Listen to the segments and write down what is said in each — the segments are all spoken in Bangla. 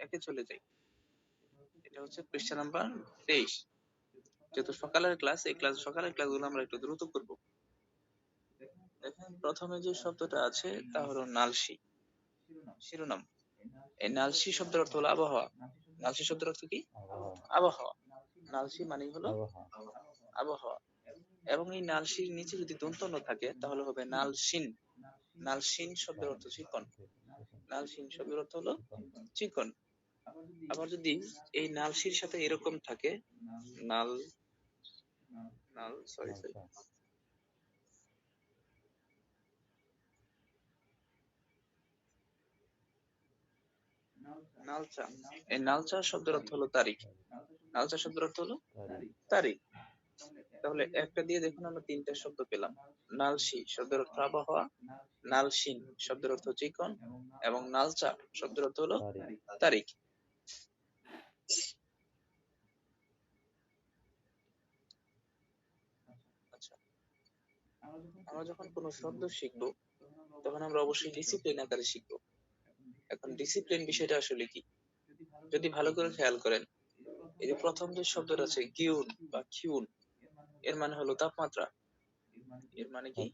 একে চলে যাই। এটা হচ্ছে পৃষ্ঠা নাম্বার 23। যেহেতু সকালের ক্লাস, এই সকালের ক্লাসগুলো আমরা একটু দ্রুত করব। দেখেন প্রথমে যে শব্দটা আছে তা হলো নালসি, শিরোনাম। এই নালসি শব্দের অর্থ হলো আবহাওয়া। নালসি শব্দের অর্থ কি? আবহাওয়া। নালসি মানেই হলো আবহাওয়া। এবং এই নালসির নিচে যদি দন্ত ন থাকে তাহলে হবে নালসিন। নালসিন শব্দের অর্থ চিকন। নালসিন শব্দের অর্থ হলো চিকন। আবার যদি এই নালসির সাথে এরকম থাকে নাল নাল সরি সরি নালচা, এই নালচা শব্দের অর্থ হলো তারিখ। নালচা শব্দের অর্থ হলো তারিখ। তাহলে একটা দিয়ে দেখুন আমরা তিনটা শব্দ পেলাম। নালসি শব্দের অর্থ আবহাওয়া, নালসিন শব্দের অর্থ চিকন এবং নালচা শব্দের অর্থ হলো তারিখ। আচ্ছা, আমরা যখন কোনো শব্দ শিখবো তখন আমরা অবশ্যই ডিসিপ্লিন আকারে শিখবো। এখন ডিসিপ্লিন বিষয়টা আসলে কি? যদি ভালো করে খেয়াল করেন, এই যে প্রথম যে শব্দটা আছে গিউন বা খিউন, এর মানে হলো তাপমাত্রা। এর মানে কি?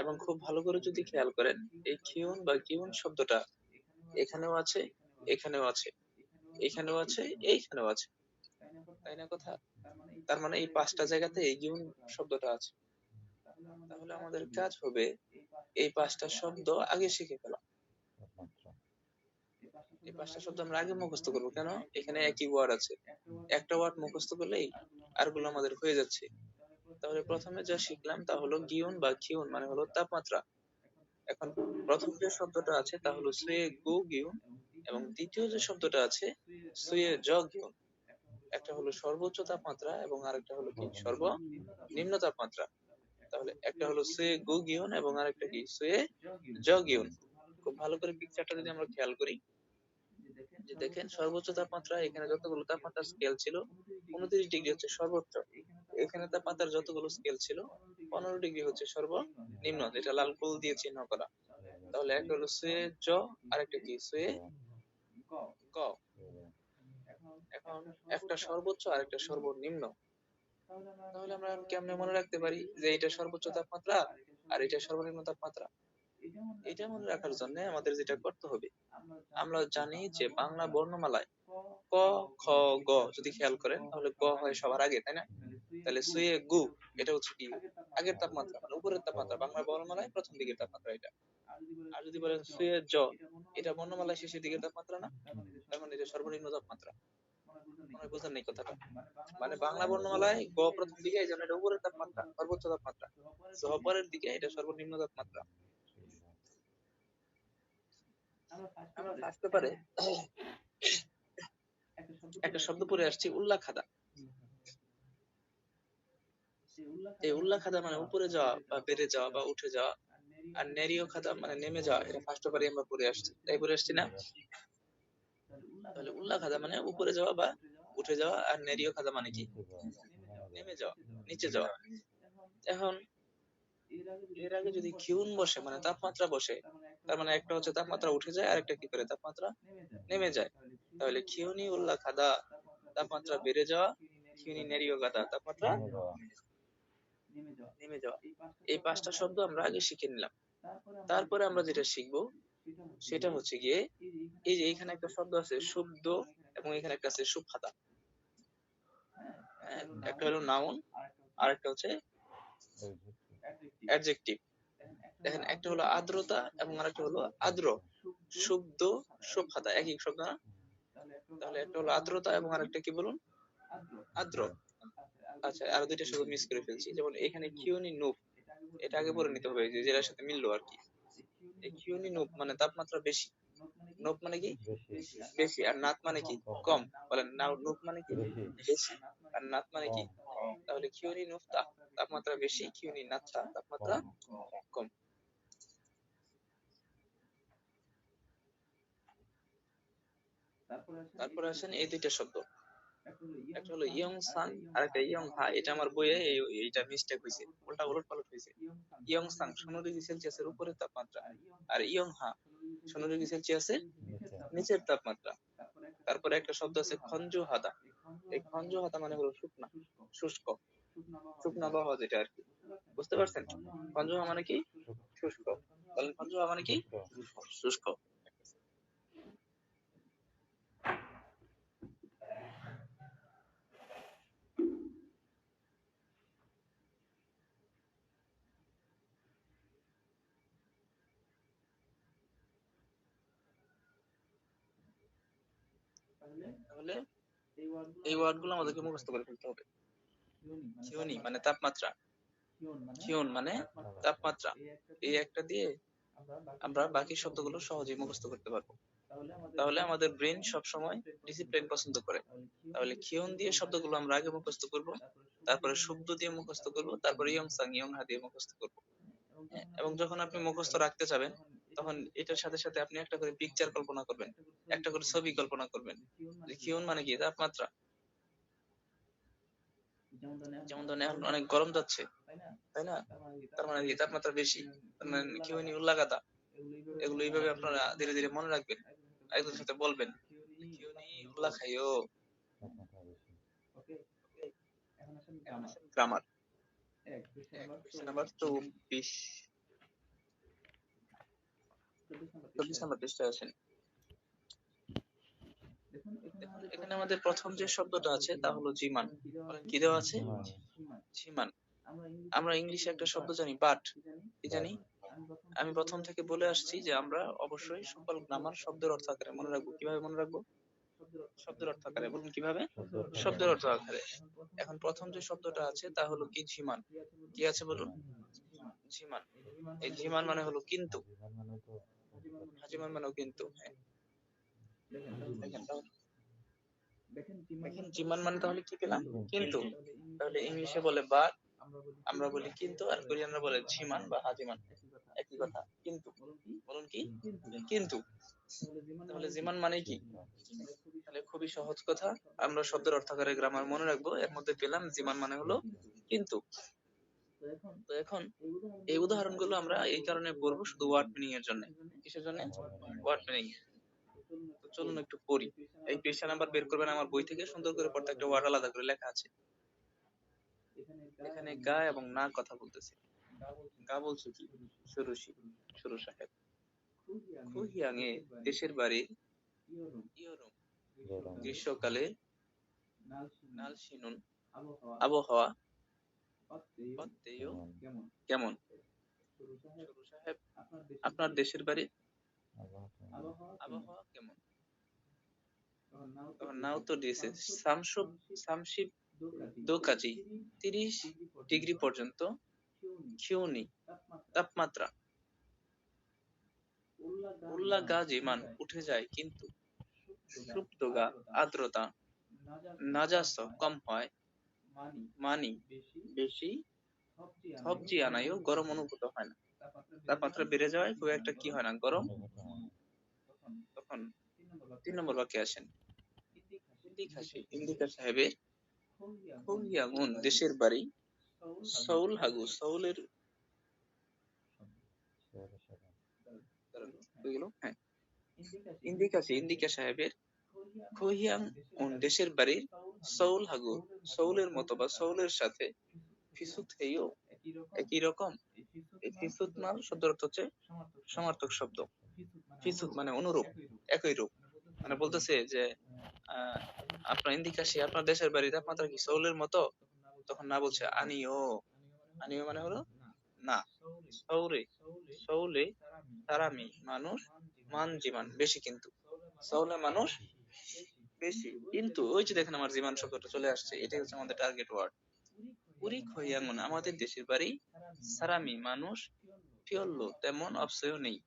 এবং খুব ভালো করে যদি খেয়াল করেন, এই খিউন বা গিউন শব্দটা এখানেও আছে, এখানেও আছে, এখানেও আছে, এইখানেও আছে, তাই না কথা? তার মানে এই পাঁচটা জায়গাতে এই গিউন শব্দটা আছে। তাহলে আমাদের কাজ হবে এই পাঁচটা শব্দ আগে শিখে ফেলা। এই পাঁচটা শব্দ আমরা আগে মুখস্থ করবো। কেন? এখানে একই ওয়ার্ড আছে, একটা ওয়ার্ড মুখস্থ করলেই আরগুলো আমাদের হয়ে যাচ্ছে। তাহলে প্রথমে যা শিখলাম তা হলো গিউন বা খিউন মানে হলো তাপমাত্রা। এখন প্রথম যে শব্দটা আছে তা হলো সুয়ে গু গিউন এবং দ্বিতীয় যে শব্দটা আছে সুয়ে জ গিউন। একটা হলো সর্বোচ্চ তাপমাত্রা এবং আরেকটা হলো কি সর্বনিম্ন তাপমাত্রা। তাহলে একটা হলো সুয়ে গু গিউন এবং আরেকটা কি সুয়ে জ গিউন। খুব ভালো করে পিকচারটা যদি আমরা খেয়াল করি, যে দেখেন সর্বোচ্চ তাপমাত্রা এখানে যতগুলো তাপমাত্রার স্কেল ছিল 29 ডিগ্রি হচ্ছে সর্বোচ্চ। এখানে তাপমাত্রার যতগুলো স্কেল ছিল 15 ডিগ্রি হচ্ছে সর্বনিম্ন, যেটা লাল কুল দিয়ে চিহ্ন করা। তাহলে একটা হলো সুয়ে জ আর একটা কি সুয়ে গ। এখন একটা সর্বোচ্চ আর একটা সর্বনিম্ন। তাহলে আমরা কেমনে মনে রাখতে পারি যে এটা সর্বোচ্চ তাপমাত্রা আর এটা সর্বনিম্ন তাপমাত্রা? এটা মনে রাখার জন্য আমাদের যেটা করতে হবে, আমরা জানি যে বাংলা বর্ণমালায় ক খ গ যদি খেয়াল করেন তাহলে গ হয় সবার আগে, তাই না? তাহলে সুয়ে গু এটা হচ্ছে কি আগের তাপমাত্রা মানে উপরের তাপমাত্রা, বাংলা বর্ণমালায় প্রথম দিকের তাপমাত্রা এটা। আর যদি বলেন সুয়ে জ, এটা বর্ণমালায় শেষের দিকের তাপমাত্রা না, তার মানে এটা সর্বনিম্ন তাপমাত্রা। মনে হয় বুঝেন এই কথাটা? মানে বাংলা বর্ণমালায় গ প্রথম দিকে, এই জন্য এটা উপরের তাপমাত্রা সর্বোচ্চ তাপমাত্রা, জ পরের দিকে এটা সর্বনিম্ন তাপমাত্রা। আমরা ফার্স্ট পেপারে একটা শব্দ পড়ে আসছি উল্লা খাদা। এই উল্লা খাদা মানে উপরে যাওয়া বা বেড়ে যাওয়া বা উঠে যাওয়া, আর নেরিও খাদা মানে নেমে যাওয়া। এটা ফার্স্ট পেপারে আমরা পড়ে আসছি, তাই পড়ে আসছি না? তাহলে উল্লা খাদা মানে উপরে যাওয়া বা উঠে যাওয়া, আর নেরিও খাদা মানে কি নেমে যাওয়া, নিচে যাওয়া। এখন এর আগে যদি কিউন বসে মানে তাপমাত্রা বসে, তার মানে একটা হচ্ছে তাপমাত্রা উঠে যায় আর একটা কি করে তাপমাত্রা নেমে যায়। তাহলে খিউনি উল্লা খাদা তাপমাত্রা বেড়ে যাওয়া, খিউনি নেরিও খাদা তাপমাত্রা নেমে যাওয়া। এই পাঁচটা শব্দ আমরা আগে শিখে নিলাম। তারপরে আমরা যেটা শিখবো সেটা হচ্ছে গিয়ে এই যে এখানে একটা শব্দ আছে শব্দ এবং এখানে একটা আছে সুখাদা। একটা হলো নাউন আর একটা হচ্ছে অ্যাডজেক্টিভ। দেখেন একটা হলো আর্দ্রতা এবং আরেকটা হলো আর্দ্র। শব্দ সুখাদা একই শব্দ না? তাহলে একটা হলো আর্দ্রতা এবং আরেকটা কি বলুন? আর্দ্র। আচ্ছা আরো দুইটা শব্দ মিস করে ফেলছি, যেমন এখানে কিউনি নুপ, এটা আগে পরে নিতে হবে যে যেটার সাথে মিললো আর কি। এই কিউনি নুপ মানে তাপমাত্রা বেশি। নুপ মানে কি বেশি, আর নাত মানে কি কম। বলেন না, নুপ মানে কি বেশি আর নাত মানে কি? তাহলে কিউনি নুফতা তাপমাত্রা বেশি, কিউনি নাথা তাপমাত্রা কম। তারপরে আসেন এই দুইটা শব্দ, একটা হলো ইয়ং সাং আর একটা ইয়ং হা। এটা আমার বইয়ে এইটা মিস্টেক হয়েছে, উল্টা উলট পালট হয়েছে। ইয়ং সাং 15 ডিগ্রি সেলসিয়াসের উপরের তাপমাত্রা, আর ইয়ং হা 15 ডিগ্রি সেলসিয়াসের নিচের তাপমাত্রা। তারপরে একটা শব্দ আছে খঞ্জু হাদা। এই খঞ্জু হাদা মানে হলো শুকনা, শুষ্ক, শুকনা আবহাওয়া যেটা আর কি। বুঝতে পারছেন? খঞ্জু মানে কি? শুষ্ক। বলেন খঞ্জু মানে কি? শুষ্ক। তাহলে এই ওয়ার্ড গুলো আমাদেরকে মুখস্থ করে ফেলতে হবে। খিউনি মানে তাপমাত্রা, খিউন মানে তাপমাত্রা। এই একটা দিয়ে আমরা বাকি শব্দগুলো সহজেই মুখস্থ করতে পারবো। তাহলে আমাদের ব্রেন সবসময় ডিসিপ্লিন পছন্দ করে। তাহলে খিউন দিয়ে শব্দগুলো আমরা আগে মুখস্থ করব, তারপরে শব্দ দিয়ে মুখস্থ করব, তারপরে ইয়ংসাং ইয়ংহা দিয়ে মুখস্থ করব। হ্যাঁ, এবং যখন আপনি মুখস্থ রাখতে যাবেন তখন এটার সাথে সাথে আপনি একটা করে পিকচার কল্পনা করবেন, একটা করে ছবি কল্পনা করবেন যে খিউন মানে কি? তাপমাত্রা। যেমন ধরেন এখন অনেক গরম যাচ্ছে, তাই না? তার মানে কি? তাপমাত্রা বেশি। তার মানে খিউনি উল্লাগাদা। এগুলো এইভাবে আপনারা ধীরে ধীরে মনে রাখবেন, একজনের সাথে বলবেন খিউনি উল্লা খাইও। এখন আসেন গ্রামার। কোয়েশ্চেন নাম্বার 24, 24 নাম্বার পৃষ্ঠায় আছেন। দেখুন এখানে আমাদের প্রথম যে শব্দটা আছে তা হলো জিমান। বলেন কি দেওয়া আছে? জিমান। আমরা ইংলিশে একটা শব্দ জানি বাট। কি জানি? আমি প্রথম থেকে বলে আসছি যে আমরা অবশ্যই সকল গ্রামার শব্দের অর্থ আকারে মনে রাখবো। কিভাবে মনে রাখবো? শব্দের অর্থ আকারে। বলুন কিভাবে? শব্দের অর্থ আকারে। এখন প্রথম যে শব্দটা আছে তা হলো কি? ঝিমান। কি আছে বলুন? ঝিমান। এই ঝিমান মানে হলো কিন্তু। হাজিমান মানেও কিন্তু। হ্যাঁ, দেখেন তাহলে, দেখেন জিমান মানে তাহলে কি পেলাম? কিন্তু। তাহলে ইংলিশে বলে বাট, আমরা বলি কিন্তু, আর কোরিয়ানরা বলে ঝিমান বা হাজিমান। একই কথা, কিন্তু। বলুন কি? কিন্তু। তাহলে জিমান মানে কি? তাহলে খুবই সহজ কথা, আমরা শব্দের অর্থাকারে গ্রামার মনে রাখবো। এর মধ্যে পেলাম জিমান মানে হলো কিন্তু। তো এখন এই উদাহরণগুলো আমরা এই কারণে পড়বো শুধু ওয়ার্ড মিনিং এর জন্য। কিসের জন্য? Word meaning. তো চলুন একটু পড়ি। এই পৃষ্ঠা নাম্বার বের করবেন আমার বই থেকে, সুন্দর করে প্রত্যেকটা ওয়ার্ড আলাদা করে লেখা আছে। এখানে গা এবং না কথা বলতেছে। গা বলছে কি? সুরুষি, সুরু সাহেব। খুহিয়াং এ দেশের বাড়ি ইয়োরুম। গ্রীষ্মকালে নালশিনুন আবহাওয়া পাত্তেয় কেমন? সুরু সাহেব আপনার দেশের বাড়ি আবহাওয়া কেমন? তখন না উত্তর দিয়েছে সামশিপ দোকাজি 30 ডিগ্রি পর্যন্ত খিউনি তাপমাত্রা। উল্লা গা জিমান উঠে যায় কিন্তু সুপ্ত গা আর্দ্রতা নাজাস কম হয় মানি বেশি সবজি আনায়ও গরম অনুভূত হয় না। তাপমাত্রা বেড়ে যাওয়ায় খুব একটা কি হয় না? গরম। তখন 3 নম্বর বাক্যে আসেন। ইন্দিকা সাহেবের খোহিয়াঙ্গুন দেশের বাড়ি সৌল হাগু। সৌলের হ্যাঁ, ইন্দিকা সাহেবের খোহিয়াঙ্গুন দেশের বাড়ি সৌল হাগু সৌলের মতো বা সৌলের সাথে ফিসুত হেইও একই রকম। এই ফিসুত নাম শব্দের অর্থ হচ্ছে সমার্থক শব্দ। ফিসুত মানে অনুরূপ, একই রূপ। মানে বলতেছে যে আহ আপনার ইন্দিকাশি আপনার দেশের বাড়ি তাপমাত্রা কি সৌলের মতো? তখন না বলছে আনিও। আনিও মানে হলো না। সৌরে, সৌলে তারামি মানুষ মান জিমান বেশি কিন্তু। সৌলে মানুষ বেশি কিন্তু। ওই যে দেখেন আমার জিমান শব্দটা চলে আসছে, এটাই হচ্ছে আমাদের টার্গেট ওয়ার্ড। উরি খৈয়াঙ্গন আমাদের দেশের বাড়ি সারামি মানুষ ফিয়ল্লো তেমন অপসয় নেই।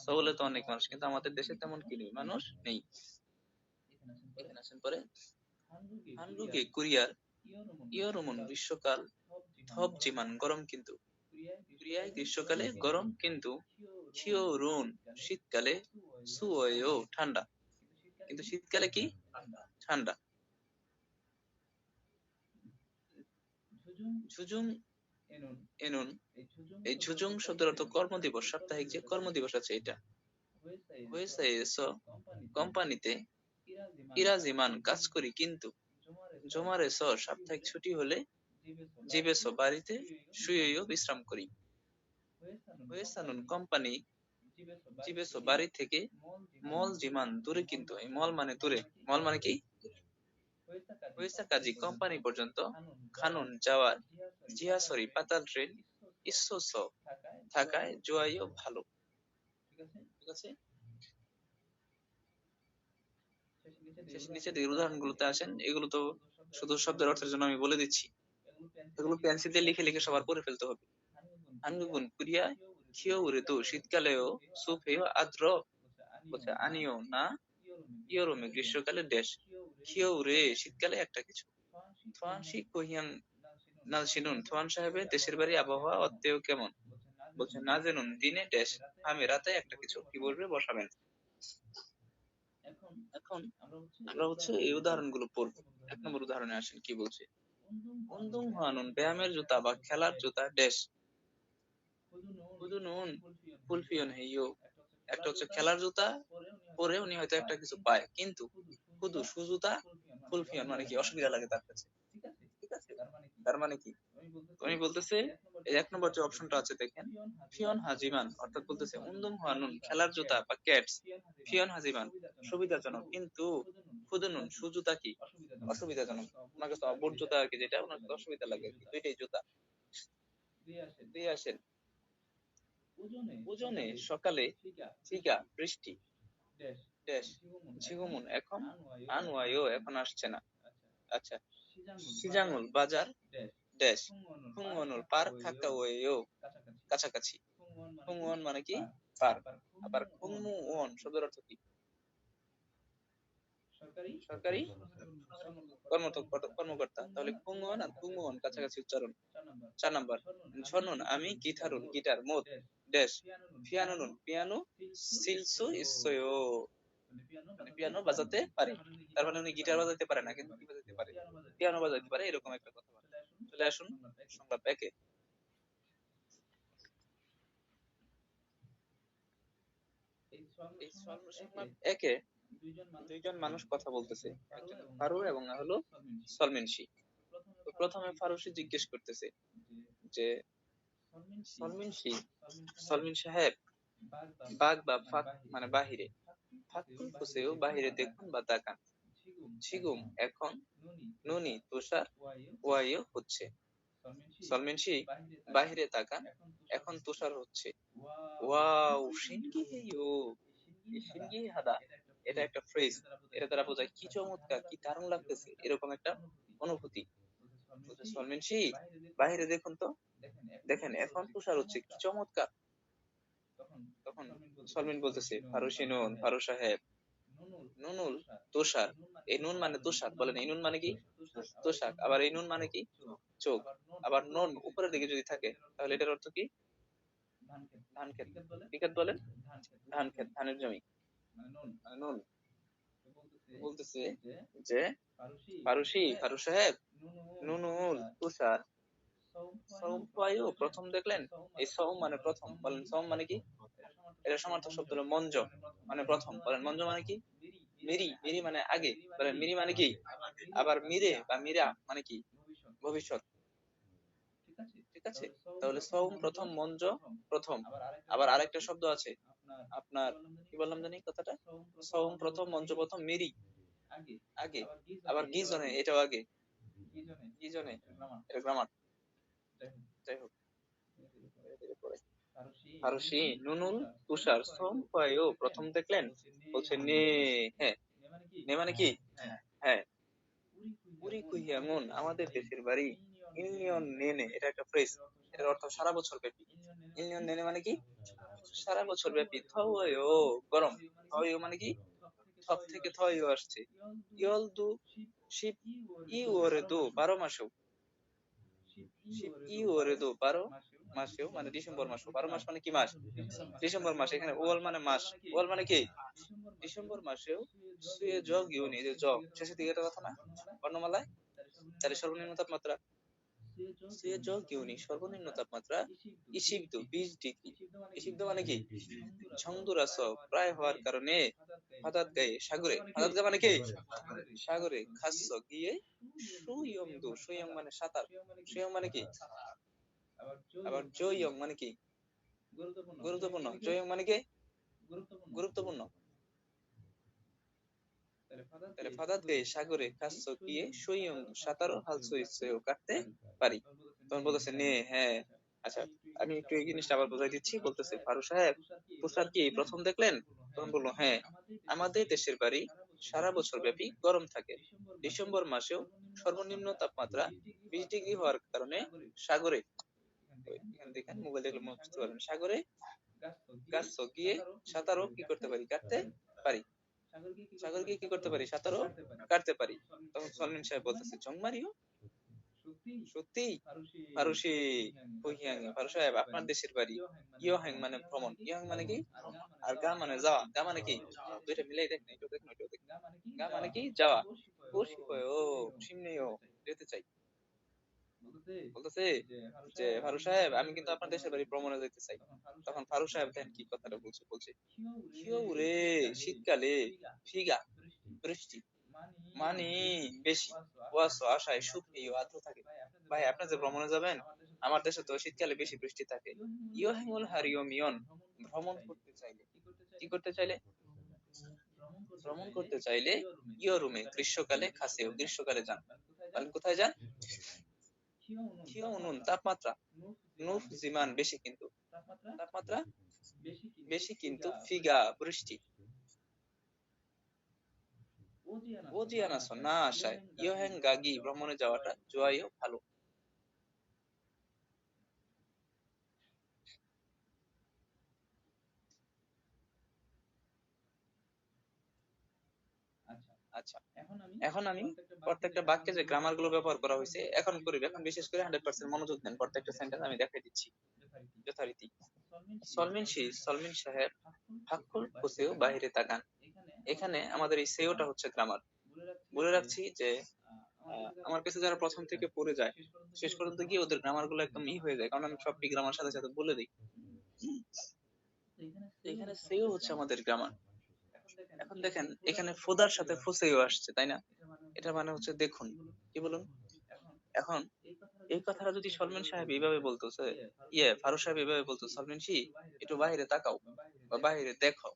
সৌলে তো অনেক মানুষ কিন্তু আমাদের দেশে তেমন কি নেই? মানুষ নেই। এখানে আসেন পরে হানরুগে কোরিয়ার ইয়রমন গ্রীষ্মকাল থপ জিমান গরম কিন্তু। ক্রিয়ায় গ্রীষ্মকালে গরম কিন্তু খিওরুন শীতকালে সুওয়েও ঠান্ডা। কিন্তু শীতকালে কি? ঠান্ডা। ঝুজুং এনুন এই ঝুজুং শব্দের অর্থ কর্মদিবস, সাপ্তাহিক যে কর্মদিবস আছে এটা। হয়েছে এসো কোম্পানিতে ইরাজিমান কাজ করি কিন্তু, জমারেছ সাপ্তাহিক ছুটি হলে, জিবেছ বাড়িতে শুয়েও বিশ্রাম করি। ওয়েসানুন কোম্পানি, জিবেছ বাড়ি থেকে, মল জিমান দূরে কিন্তু, এই মল মানে দূরে, মল মানে কি, ওয়েসা কাজী কোম্পানি পর্যন্ত, খানুন যাওয়ার, জিহাসরি পাতাল ট্রেন, ইসোস থাকায়, জোয়াইও ভালো। ঠিক আছে, নিচে দিকে উদাহরণগুলোতে আসেন, এগুলো তো শুধু শব্দের অর্থের জন্য আমি বলে দিচ্ছি, এগুলো পেন্সিল দিয়ে লিখে লিখে সবার পড়ে ফেলতে হবে। আনগুগুন কুরিয়া, খিও ঋতু শীতকালেও, সুফেও আদ্র, বলছে আনিও না, ইয়োরোমে গ্রীষ্মকালে ড্যাশ, খিও রে শীতকালে একটা কিছু, থোয়ানসি কহিয়াং নালসিনুন থোয়ান সাহেবের দেশের বাড়ি আবহাওয়া অত্তেও কেমন, বলছে না জেনুন দিনে ড্যাশ, আমি রাতে একটা কিছু, কি বলবে বসাবেন। এখন আমরা হচ্ছে এই উদাহরণগুলো পড়বো। 1 নম্বর উদাহরণে আসেন, কি বলছে, উন্দুং হানুন ব্যায়ামের জুতা বা খেলার জুতা ড্যাশ, হুদুনুন ফুলফিয়ন হেইয়ো, একটা হচ্ছে খেলার জুতা, পরে উনি হয়তো একটা কিছু পায়, কিন্তু হুদু সুজুতা, ফুলফিয়ন মানে কি অসুবিধা লাগে তার কাছে। ঠিক আছে, তার মানে কি, উনি বলতেছে এই 1 নম্বর যে অপশনটা আছে দেখেন, ফিয়ন হাজিমান, অর্থাৎ বলতেছে উন্দুম হানুন খেলার জুতা বা ক্যাটস, ফিয়ন হাজিমান সুবিধাজনক, কিন্তু খুদুনুন সুজুতা কি অসুবিধাজনক, ওনার কাছে অবুট জুতা আর কি, যেটা ওনার কাছে অসুবিধা লাগে, দুইটাই জুতা। দিয়ে আসেন, ওজনে সকালে, ফিগা বৃষ্টি ড্যাশ, ঝিগুমুন এখন, আনওয়াইও এখন আসছে না। আচ্ছা, সিজাঙ্গুল বাজার ড্যাশ, ফুংওয়ানুর পার্ক খাকাওয়েও কাছাকাছি, ফুংওয়ান মানে কি পার্ক, আবার ফুংমুওন শব্দের অর্থ কি, সরকারি কর্মকর্তা, তাহলে ফুংওয়ান আর ফুংমুওন কাছাকাছি উচ্চারণ। 4 নম্বর, ঝনন আমি গিটারুন গিটার মোদ ড্যাশ, পিয়ানোনুন পিয়ানো, সিলসু ইসোয়ো, মানে পিয়ানো বাজাতে পারে, তার মানে উনি গিটার বাজাতে পারে না, কিন্তু কি বাজাতে পারে, পিয়ানো বাজাতে পারে, এরকম একটা কথা। চলে আসুন সংলাপ একে। এই সংলাপ একে দুইজন মানুষ কথা বলতেছে, একজন ফারু এবং হলো সলমেনসি। তো প্রথমে ফারুসি জিজ্ঞেস করতেছে যে, সলমেনসি, সলমিন সাহেব, বাগ বা ফাঁক মানে বাহিরে, ফাঁকুল ফুসেও বাহিরে দেখুন বা তাকান, ঝিগুম এখন, নুনি তুষার, ওয়াইও হচ্ছে, সলমেনসি বাহিরে তাকান, এখন তুষার হচ্ছে, ওয়াও শিনকি হেইয়ো, এই শিনকি হাদা, এটা একটা ফ্রেজ, এটা দ্বারা বোঝায় কি চমৎকার, কি দারুণ লাগতেছে, এরকম একটা অনুভূতি। বলছে সলমেনসি বাহিরে দেখুন তো, দেখেন এখন তুষার হচ্ছে, কি চমৎকার। তখন সলমিন বলতেছে, ফারুসি নুন ফারু সাহেব, নুনুল তুষার, এই নুন মানে তুষার, বলেন এই নুন মানে কি তুষার, আবার এই নুন মানে কি চোখ, আবার নুন উপরের দিকে যদি থাকে তাহলে এটার অর্থ কি ধান ক্ষেত, কি ক্ষেত বলেন, ধান ক্ষেত, ধানের জমি, মানে নুন। বলতেছে যে, ফারুসি ফারু সাহেব, নুনুল তুষার, সৌম পায়ু প্রথম দেখলেন, এই সৌম মানে প্রথম, বলেন সৌম মানে কি, এটা সমার্থক শব্দ হলো মঞ্জ, মানে প্রথম, বলেন মঞ্জ মানে কি, মিরি, মিরি মানে আগে, বলেন মিরি মানে কি, আবার মিরে বা মীরা মানে কি ভবিষ্যৎ। ঠিক আছে, তাহলে সৌম প্রথম, মঞ্জ প্রথম, আবার আরেকটা শব্দ আছে আপনার, কি বললাম জানি কথাটা, সৌম প্রথম, মঞ্জ প্রথম, মিরি আগে, আবার গিজনে এটাও আগে, গিজনে এটা গ্রামার। যাই হোক, ফারসি নুনুল তুষার সোম পায়ও প্রথম দেখলেন, বলছে নে, হ্যাঁ, নে মানে কি হ্যাঁ, পুরি কুহিয়াঙ্গুন আমাদের দেশের বাড়ি, ইউনিয়ন নেনে, এটা একটা ফ্রেজ, এটার অর্থ সারা বছর ব্যাপী, ইউনিয়ন নেনে মানে কি সারা বছর ব্যাপী, থয়ও গরম, থয়ও মানে কি থপ থেকে থয়ও আসছে, ইয়ল দু শীত, ই ওরে দু 12 মাসেও, শীত ই ওরে দু 12 মাসেও মানে ডিসেম্বর মাসেও, 12 মাস মানে কি মাস, ডিসেম্বর মাস, এখানে ওয়াল মানে মাস, ওয়াল মানে কি ডিসেম্বর মাসেও, সুয়ে জগ ইউনি, যে জগ শেষের দিকে একটা কথা না বর্ণমালায়, তাহলে সর্বনিম্ন তাপমাত্রা সুয়েজ গিউনি সর্বনিম্ন তাপমাত্রা ইসিব্দ 20 ডিগ্রি। ইসিব্দ মানে কি? ঝংদুরাস প্রায় হওয়ার কারণে হঠাৎ গায়ে সাগরে, হঠাৎ গা মানে কি? সাগরে খাস্য গিয়ে সুইয়ংদু, সুইয়ং মানে সাঁতার, সুইয়ং মানে কি? আবার জইয়ং মানে কি? গুরুত্বপূর্ণ। জইয়ং মানে কি? গুরুত্বপূর্ণ। তাহলে ফাদাত গায়ে সাগরে খাস্য গিয়ে সুইয়ং সাঁতারও হালসু ইচ্ছেও কাটতে পারি। তখন বলতেছে নে, হ্যাঁ। আচ্ছা, আমি একটু এই জিনিসটা আবার বোঝাই দিচ্ছি। বলতেছে ফারু সাহেব, তুষার কি প্রথম দেখলেন? তখন বললো হ্যাঁ, আমাদের দেশের বাড়ি সারা বছর ব্যাপী গরম থাকে। ডিসেম্বর মাসেও সর্বনিম্ন তাপমাত্রা 20 ডিগ্রি হওয়ার কারণে সাগরে, এখানে দেখেন মোবাইল দেখলে বুঝতে পারবেন, সাগরে গাছ গিয়ে সাঁতারও কি করতে পারি? কাটতে পারি। সাগর গিয়ে কি করতে পারি? সাঁতারও কাটতে পারি। তখন সলমিন সাহেব বলতেছে জংমারিও, সত্যি? ফারুসি হুইয়াং, ফারু সাহেব আপনার দেশের বাড়ি ইয়োহেং মানে ভ্রমণ, ইয়োহেং মানে কি? আর গা মানে যাওয়া, গা মানে কি? দুইটা মিলাই দেখেন, এটাও দেখেন ওইটাও দেখেন। গা মানে কি? যাওয়া। খুশি হয়ে ও সিমনেও যেতে চাই। বলতেছে যে ফারু সাহেব আমি কিন্তু আপনার দেশের বাড়ি ভ্রমণে যেতে চাই। তখন ফারু সাহেব দেখেন কি কথাটা বলছে, বলছে কিউ রে, শীতকালে ফিগা বৃষ্টি মানে বেশি, ওয়াস আশায় সুখী ও আর্দ্র থাকে। ভাই আপনি যে ভ্রমণে যাবেন, আমার দেশে তো শীতকালে বেশি বৃষ্টি থাকে। ইয়োহেঙ্গুল হারিও মিয়ন, ভ্রমণ করতে চাইলে, কি করতে চাইলে? ভ্রমণ করতে চাইলে ইয়োরুমে, গ্রীষ্মকালে খাসেও, গ্রীষ্মকালে যান। বলেন কোথায় যান? খিয়উনুন তাপমাত্রা, নুফ জিমান বেশি কিন্তু, তাপমাত্রা বেশি কিন্তু, ফিগা বৃষ্টি, ও জিয়ানাস না আসায়, ইয়োহেং গাগি ভ্রমণে যাওয়াটা জোয়াইও ভালো। আচ্ছা, এখন আমি প্রত্যেকটা বাক্যে যে গ্রামার গুলো ব্যবহার করা হয়েছে এখন করি, এখন বিশেষ করে 100% মনোযোগ দেন। প্রত্যেকটা সেন্টেন্স আমি দেখাই দিচ্ছি যথারীতি। সলমিন সাহেব হাক্কুল খুশিও বাহিরে তাকান। এখানে আমাদের এই সেওটা হচ্ছে গ্রামার। বলে রাখছি যে আমার কাছে যারা প্রথম থেকে পড়ে যায় শেষ পর্যন্ত গিয়ে ওদের গ্রামার গুলো একদম হয়ে যায়, কারণ আমি সবটি গ্রামার সাথে সাথে বলে দিই। এখানে সেও হচ্ছে আমাদের গ্রামার। এখন দেখেন এখানে ফোদার সাথে ফুসেও আসছে, তাই না? এটা মানে হচ্ছে দেখুন, কি বলুন? এখন এই কথাটা যদি সলমান সাহেব এইভাবে বলতো, ফারুক সাহেব এইভাবে বলতো, সলমান সি একটু বাইরে তাকাও বা বাইরে দেখো,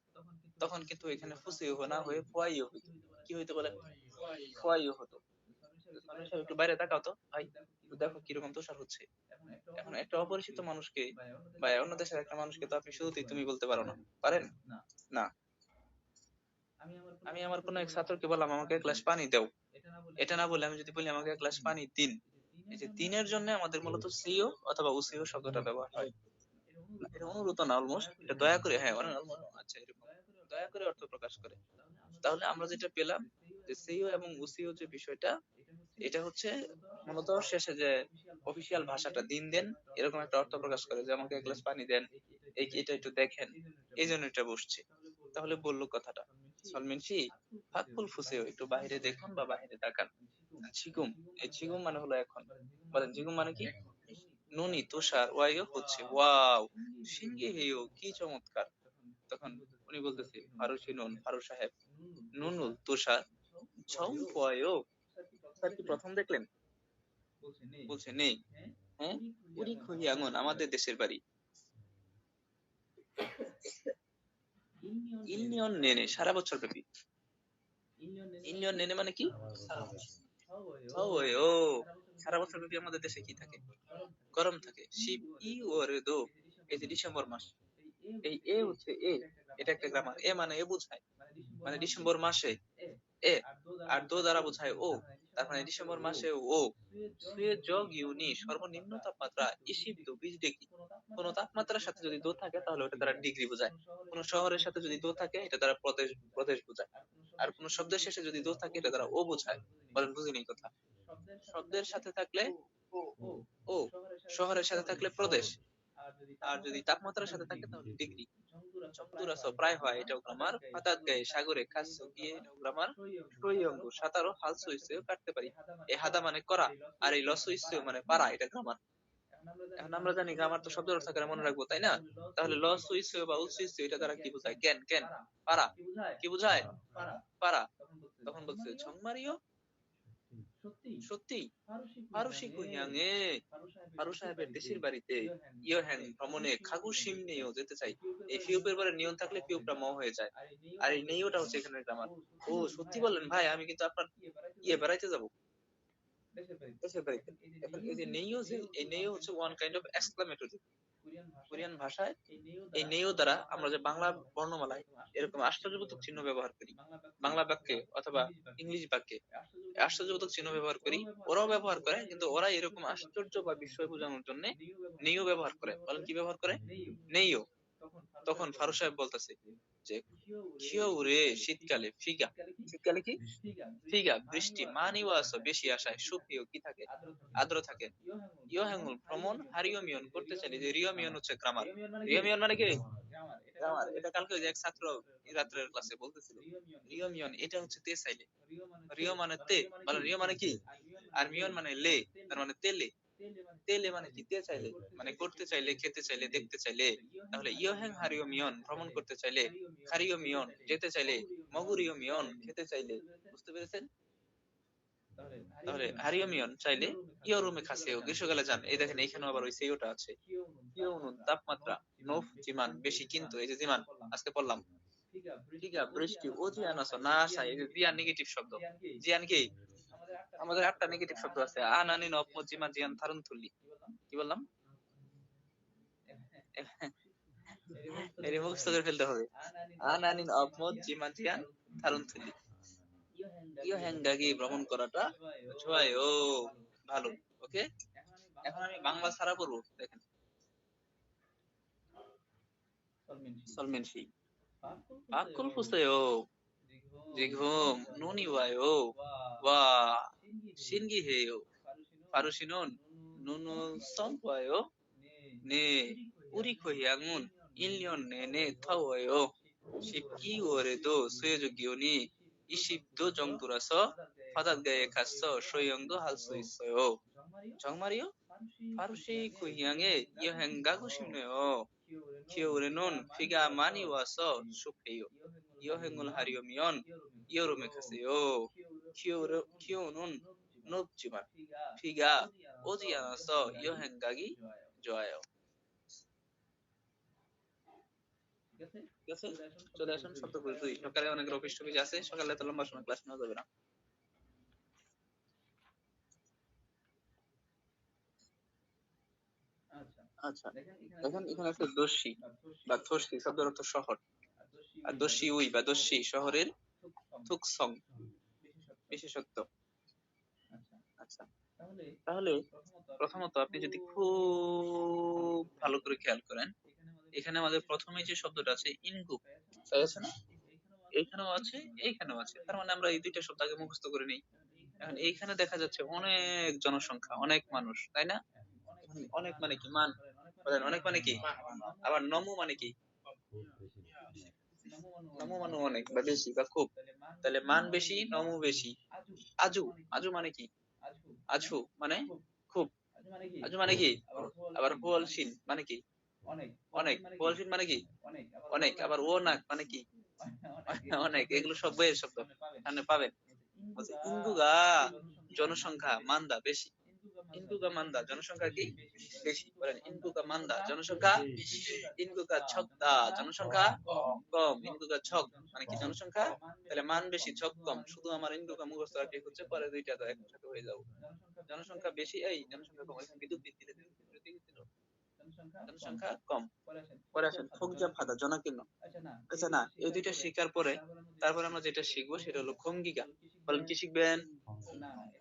তখন কিন্তু এখানে ফুসেও না হয়ে ফোয়াইও হইতো। কি হইতো বলেন? ফোয়াইও হতো। সলমান সাহেব একটু বাইরে তাকাও তো ভাই, একটু দেখো কিরকম তুষার হচ্ছে। এখন একটা অপরিচিত মানুষকে বা অন্য দেশের একটা মানুষকে তো আপনি শুরুতেই তুমি বলতে পারো না, পারেন? না। আমি আমার কোনো এক ছাত্রকে বললাম আমাকে এক গ্লাস পানি দাও, এটা না বলে আমি যদি বলি আমাকে এক গ্লাস পানি দিন, এই যে দিনের জন্য আমাদের মূলত সিও অথবা উসিও শব্দটা ব্যবহার হয়। এটা অনুরোধ না, অলমোস্ট এটা দয়া করে, হ্যাঁ আচ্ছা এরকম দয়া করে অর্থ প্রকাশ করে। তাহলে আমরা যেটা পেলাম যে সিও এবং উসিও যে বিষয়টা, এটা হচ্ছে মূলত শেষে যে অফিসিয়াল ভাষাটা দিন দেন এরকম একটা অর্থ প্রকাশ করে, যে আমাকে এক গ্লাস পানি দেন, এটা একটু দেখেন, এই জন্য এটা বসছে। তাহলে বললো কথাটা সলমিন সি ফাকুল ফুসেও, একটু বাইরে দেখুন বা বাইরে তাকান। ঝিগুম, এই ঝিগুম মানে হলো এখন, বলেন ঝিগুম মানে কি? নুনি তুষার, ওয়াইও হচ্ছে ওয়াও, সিঙ্গে হেও কি চমৎকার। তখন উনি বলতেছে ফারুসি নুন, ফারু সাহেব নুনুল তুষার ছৌ ওয়াইও, স্যার কি প্রথম দেখলেন? বলছে নেই। হ্যাঁ, উড়ি খহিয়াঙ্গন আমাদের দেশের বাড়ি ইলনিয়ন নেনে সারা বছর ব্যাপী। ইলনিয়ন নেনে মানে কি? সারা বছর। ও সারা বছর ব্যাপী আমাদের দেশে কি থাকে? গরম থাকে। শিব ই ওরে দো, এই যে ডিসেম্বর মাস, এই এ হচ্ছে এ, এটা একটা গ্রামার। এ মানে এ বোঝায়, মানে ডিসেম্বর মাসে এ, আর দো দ্বারা বোঝায় ও, তার মানে ডিসেম্বর মাসে ও। সুয়ে যোগ ইউনি সর্বনিম্ন তাপমাত্রা ইসিব্দ 20 ডিগ্রি। কোন তাপমাত্রার সাথে যদি দো থাকে তাহলে ওটা দ্বারা ডিগ্রি বোঝায়। কোন শহরের সাথে যদি দো থাকে এটা দ্বারা প্রদেশ, প্রদেশ বোঝায়। আর কোন শব্দের শেষে যদি দো থাকে এটা দ্বারা ও বোঝায়। বলেন বুঝিনি কথা? শব্দের সাথে থাকলে ও, শহরের সাথে থাকলে প্রদেশ, আর যদি তাপমাত্রার সাথে থাকে তাহলে ডিগ্রি। জমদুরাস প্রায় হয়, এটাও গ্রামার। হঠাৎ গায়ে সাগরে খাচ্ছ গিয়ে, এটাও গ্রামার। সই অঙ্গ সাঁতারও হালসু ইসেও কাটতে পারি, এই হাদা মানে করা, আর এই লসু ইসেও মানে পারা, এটা গ্রামার। এখন আমরা জানি গ্রামার তো শব্দ অর্থ আকারে মনে রাখবো, তাই না? তাহলে লসু ইসেও বা উৎসু ইসেও এটা দ্বারা কি বোঝায়? জ্ঞান, জ্ঞান, পারা, কি বোঝায়? পারা। তখন বলছে ঝংমারিও, সত্যি ফারুসি কুহিয়াঙে, ফারু সাহেবের দেশের বাড়িতে ইয়োহেন ভ্রমণে খাগু সিমনেও যেতে চাই। এই ফিউপের পরে নিয়ন থাকলে ফিউপটা ম হয়ে যায়, আর এই নেইওটা হচ্ছে এখানে গ্রামার। ও সত্যি বললেন ভাই, আমি কিন্তু আপনার বেড়াইতে যাবো, দেশের বাড়িতে। এখন এই যে নেইও, যে এই নেইও হচ্ছে one kind of exclamatory. Korean ভাষায় এই নেইও দ্বারা আমরা যে বাংলা বর্ণমালায় এরকম আশ্চর্যবোধক চিহ্ন ব্যবহার করি, বাংলা বাক্যে অথবা ইংলিশ বাক্যে আশ্চর্যবোধক চিহ্ন ব্যবহার করি, ওরাও ব্যবহার করে, কিন্তু ওরা এরকম আশ্চর্য বা বিস্ময় বোঝানোর জন্য নেইও ব্যবহার করে। বলেন কি ব্যবহার করে? নেইও। তখন ফারুক সাহেব বলতেছে যে খিও রে শীতকালে ফিগা, শীতকালে কি ফিগা বৃষ্টি, মানিও আসো বেশি আশায়, সুপ্রিয় কি থাকে? আর্দ্র থাকে। ইয়োহাঙ্গুল ভ্রমণ হারিওমিয়ন করতে চাইলে, যে রিওমিয়ন হচ্ছে গ্রামার। রিওমিয়ন মানে কি? গ্রামার। এটা কালকে ওই যে এক ছাত্র রাত্রের ক্লাসে বলতেছিল, রিওমিয়ন এটা হচ্ছে তে চাইলে। রিও মানে তে, বলে রিও মানে কি? আর মিয়ন মানে লে, তার মানে তেলে। তেলে মানে কি? তে চাইলে, মানে করতে চাইলে, খেতে চাইলে, দেখতে চাইলে। তাহলে ইয়োহেং হারিও মিয়ন ভ্রমণ করতে চাইলে, খারিও মিয়ন যেতে চাইলে, মগুরিও মিয়ন খেতে চাইলে। বুঝতে পেরেছেন? তাহলে হারিও মিয়ন চাইলে ইয়ো রুমে খাসেও গ্রীষ্মকালে যান। এই দেখেন এইখানেও আবার ওই সেইওটা আছে। কিয়নুন তাপমাত্রা, নফ জিমান বেশি, কিন্তু এই যে জিমান আজকে পড়লাম। ঠিক আছে বৃষ্টি, ও জিয়ান আসো না আসা, এই যে জিয়ান নেগেটিভ শব্দ। জিয়ান কি? আমাদের 8টা নেগেটিভ শব্দ আছে, আনানি নফ মজিমা জিয়ান থারুন থুলি। কি বললাম? এর মুখস্থ করে ফেলতে হবে। আনানি নফ মজিমা জিয়ান থারুন থুলি। ইয়ো হ্যাঙ্গাগি ভ্রমণ করাটা ছয় ও ভালো। ওকে, এখন আমি বাংলা ছাড়া করবো। দেখেন, সলমেনসি আকুল ফুসেও জিঘুম নুনি ওয়ায়ো ওয়া শিনগি হেও ফারুশিনন নুনু সংওয়ায়ো নে উরি খহিয়াঙুন ইনলিয়ন নে নে থাওয়ায়ো শিবকি ওরেদো সুয়েজুগিওনি ইশিবদো জংদুরাসো ফাদাত গায়ে খাসসো সইয়ংদো হালসো ইসসো 정말이요? 파루시 구이양에 여행가고 싶네요. 겨울에는 비가 많이 와서 춥해요. 여행을 하려면 여름에 가세요. 기온은 높지만 비가 오지 않아서 여행 가기 좋아요. ঠিক আছে, চলে আসুন শব্দগুলো দুই। সকালে অনেক অফিস টফিস আছে, সকালে তো লম্বা সময় ক্লাস নেওয়া যাবে না। আচ্ছা, দেখেন এখানে আছে দস্যি বা থস্যি শব্দের অর্থ শহর, আর দস্যি উই বা দস্যি শহরের থুকসং বিশেষত্ব। আচ্ছা, তাহলে প্রথমত আপনি যদি খুব ভালো করে খেয়াল করেন, এখানে আমাদের প্রথমে যে শব্দটা আছে ইনগুপ, তাই আছে না? এইখানেও আছে, এইখানেও আছে, তার মানে আমরা এই দুইটা শব্দ আগে মুখস্থ করে নিই। এখন এইখানে দেখা যাচ্ছে অনেক জনসংখ্যা, অনেক মানুষ, তাই না? অনেক মানে কি? মান। বলেন অনেক মানে কি? আবার নমু মানে কি? নমু মানে অনেক বা বেশি বা খুব। তাহলে মান বেশি, নমু বেশি। আজু, আজু মানে কি? আজু মানে খুব। আজু মানে কি? আবার হুয়ালসিন মানে কি? অনেক। হুয়ালসিন মানে কি? অনেক। আবার ও নাক মানে কি? অনেক। এগুলো সব বইয়ের শব্দ, সামনে পাবেন। বলছে ইন্দুগা জনসংখ্যা, মান্দা বেশি। ইন্দুগা মান্দা জনসংখ্যা কি? বেশি। বলেন ইন্দুগা মান্দা জনসংখ্যা, ইন্দুগা ছকদা জনসংখ্যা কম। ইন্দুগা ছক মানে কি? জনসংখ্যা। তাহলে মান বেশি, ছক কম। শুধু আমার ইন্দুগা মুখস্থ রাখলে হচ্ছে, পরে দুইটা তো একসাথে হয়ে যাবো। জনসংখ্যা বেশি, এই জনসংখ্যা কম। এখানে বিদ্যুৎ বিদ্যুৎ দিল, জনসংখ্যা কম। পরে আসেন ফোকজা ফাদা জনাকীর্ণ। আচ্ছা না, এই দুইটা শেখার পরে তারপরে আমরা যেটা শিখবো সেটা হলো খঙ্গিগা। বলেন কি শিখবেন?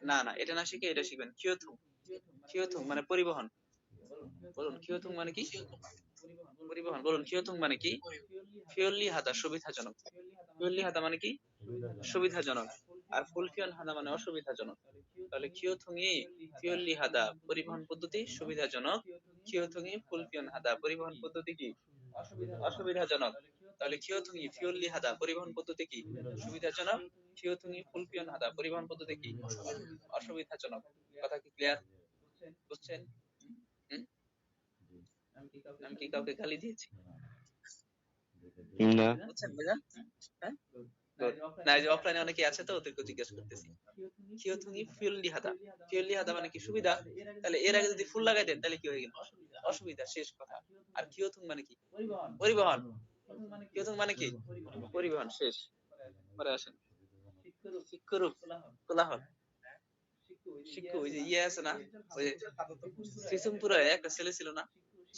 না না, এটা না শিখে এটা শিখবেন, কিয়থুম। কিয়থুম মানে পরিবহন। বলুন কিয়থুম মানে কি? পরিবহন। বলুন কিয়থুম মানে কি? ফিওরলি হাদা সুবিধাজনক। ফিওরলি হাদা মানে কি? সুবিধাজনক। আর ফুলফিয়ন হাদা মানে অসুবিধাজনক। তাহলে কিয়থুঙি ফিওরলি হাদা পরিবহন পদ্ধতি সুবিধাজনক, কিয়থুঙি ফুলফিয়ন হাদা পরিবহন পদ্ধতি কি? অসুবিধাজনক। তাহলে খিয়থুঙি ফিউল্লি হাদা পরিবহন পদ্ধতি কি? সুবিধাজনক। খিয়থুঙি ফুলপিয়ন হাদা পরিবহন পদ্ধতি কি? অসুবিধাজনক। কথা কি ক্লিয়ার? বুঝছেন? হুম? আমি কি কাউকে গালি দিয়েছি? না। বুঝছেন ভাইজান? হ্যাঁ, গুড। না, এই যে অফলাইনে অনেকে আছে তো, ওদেরকে জিজ্ঞেস করতেছি। খিয়থুঙি ফিউল্লি হাদা, ফিউল্লি হাদা মানে কি? সুবিধা। তাহলে এর আগে যদি ফুল লাগাই দেন তাহলে কি হয়ে গেল? অসুবিধা, শেষ কথা। আর খিয়থুং মানে কি? পরিবহন। খিয়থুং মানে কি? পরিবহন, শেষ। পরে আসেন শিক্ষরূপ কোলাহল। শিক্ষু, ওই যে ইয়ে আছে না, ওই যে সিসুমপুরে একটা ছেলে ছিল না,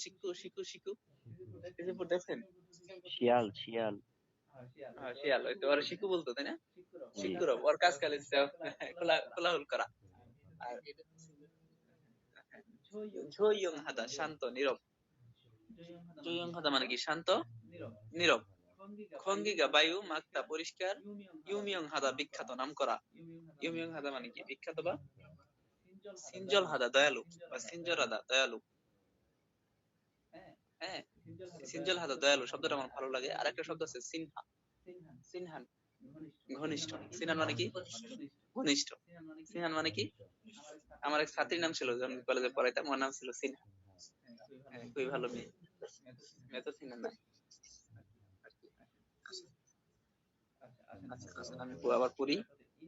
শিক্ষু শিক্ষু শিক্ষু, সিসুমপুর দেখছেন? শিয়াল শিয়াল। হ্যাঁ, শিয়াল, ওই তো ওরা শিক্ষু বলতো, তাই না? জি। শিক্ষুরব, ওর কাজ কালে কোলাহল করা। আর ঝইয়ং হাদা শান্ত নীরব। ঝইয়ং হাদা মানে কি? শান্ত নীরব। খঙ্গিগা বায়ু মাক্তা পরিষ্কার। ইউমিয়ং হাদা বিখ্যাত নাম করা। ইউমিয়ং হাদা মানে কি? বিখ্যাত বা সিনজল হাদা দয়ালু, বা সিনজল হাদা দয়ালু। হ্যাঁ, সিনজল হাদা দয়ালু শব্দটা আমার ভালো লাগে। আর একটা শব্দ আছে সিনহা, সিনহান, ঘনিষ্ঠ। সিনহান মানে কি? ঘনিষ্ঠ। সিনহান মানে কি? আমার এক ছাত্রীর নাম ছিল যখন কলেজে পড়াইতাম, ওর নাম ছিল সিনহা। হ্যাঁ, খুবই ভালো মেয়ে। মেয়ে তো সিনহান না। আচ্ছা আচ্ছা, আমি আবার পড়ি।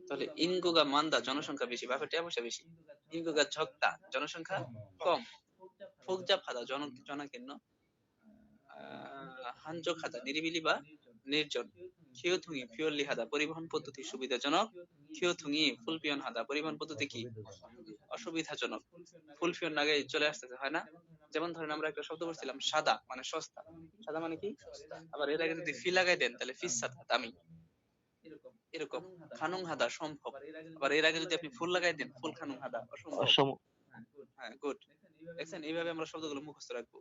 তাহলে ইনগোগা মান্দা জনসংখ্যা বেশি, বাপের টাকা পয়সা বেশি। ইনগোগা ঝক্তা জনসংখ্যা কম। ফোকজা ফাদা জনাকীর্ণ। হানজো খাদা নিরিবিলি বা নির্জন। খিওথুঙি পিওরলি হাদা পরিবহন পদ্ধতি সুবিধাজনক। খিওথুঙি ফুলপিয়ন হাদা পরিবহন পদ্ধতি কি? অসুবিধাজনক। ফুলপিয়ন আগে চলে আসতেছে, হয় না? যেমন ধরেন আমরা একটা শব্দ বলছিলাম সাদা মানে সস্তা। সাদা মানে কি? আবার এর আগে যদি ফি লাগাই দেন তাহলে ফিসাদা দামি, এরকম। খানুং হাদা সম্ভব। আবার এর আগে যদি আপনি ফুল লাগাই দেন ফুল খানুং হাদা অসম্ভব। অসম। হ্যাঁ, গুড। দেখছেন, এইভাবে আমরা শব্দগুলো মুখস্থ রাখবো।